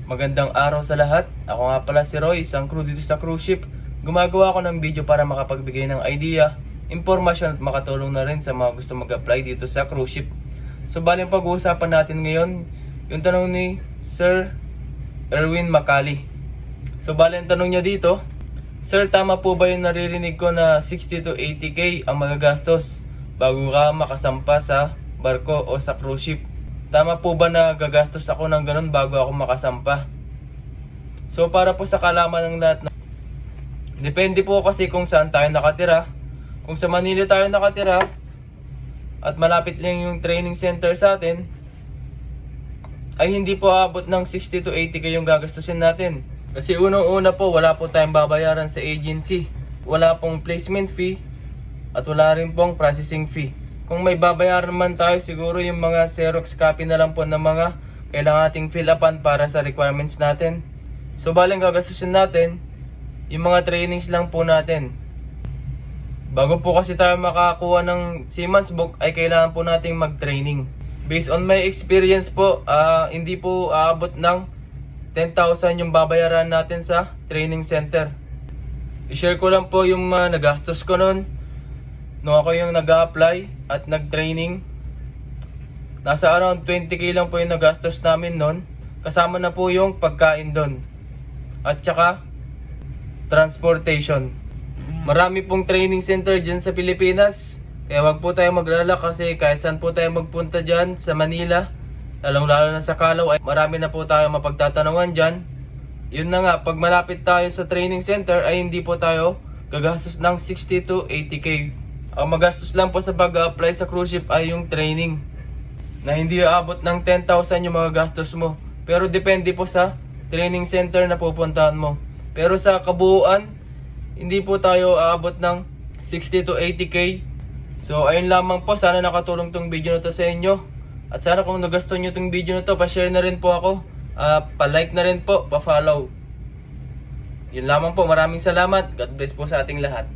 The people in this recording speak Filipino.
Magandang araw sa lahat. Ako nga pala si Roy, isang crew dito sa cruise ship. Gumagawa ako ng video para makapagbigay ng idea, impormasyon at makatulong na rin sa mga gusto mag-apply dito sa cruise ship. So bali ang pag-uusapan natin ngayon, yung tanong ni Sir Erwin Macali. So bali ang tanong niya dito, Sir, tama po ba yung naririnig ko na 60 to 80k ang magagastos bago ka makasampa sa barko o sa cruise ship? Tama po ba na gagastos ako ng ganun bago ako makasampa? So para po sa kalaman ng lahat, depende po kasi kung saan tayo nakatira. Kung sa Manila tayo nakatira at malapit lang yung training center sa atin, ay hindi po aabot ng 60 to 80k yung gagastusin natin. Kasi unang-una po, wala po tayong babayaran sa agency. Wala pong placement fee at wala rin pong processing fee. Kung may babayaran man tayo, siguro yung mga Xerox copy na lang po ng mga kailangan nating fill upan para sa requirements natin. So baling gagastusin natin, yung mga trainings lang po natin. Bago po kasi tayo makakuha ng Seaman's Book, ay kailangan po nating mag-training. Based on my experience po, hindi po aabot ng 10,000 yung babayaran natin sa training center. I-share ko lang po yung nagastos ko noon. Nung ako yung nag-apply at nag-training, nasa around 20k lang po yung nagastos namin noon. Kasama na po yung pagkain doon. At saka, transportation. Marami pong training center dyan sa Pilipinas. Kaya wag po tayo maglala kasi kahit saan po tayo magpunta dyan sa Manila, lalong-lalo na sa Calao, ay marami na po tayo mapagtatanungan dyan. Yun na nga, pag malapit tayo sa training center ay hindi po tayo gagastos ng 60 to 80k. Ang magastos lang po sa pag-apply sa cruise ship ay yung training, na hindi aabot ng 10,000 yung mga gastos mo. Pero depende po sa training center na pupuntahan mo. Pero sa kabuuan, hindi po tayo aabot ng 60 to 80k. So ayun lamang po, sana nakatulong tong video na to sa inyo. At sana kung nagustuhan nyo tong video na to, pa-share na rin po ako, pa-like na rin po, pa-follow. Yun lamang po, maraming salamat. God bless po sa ating lahat.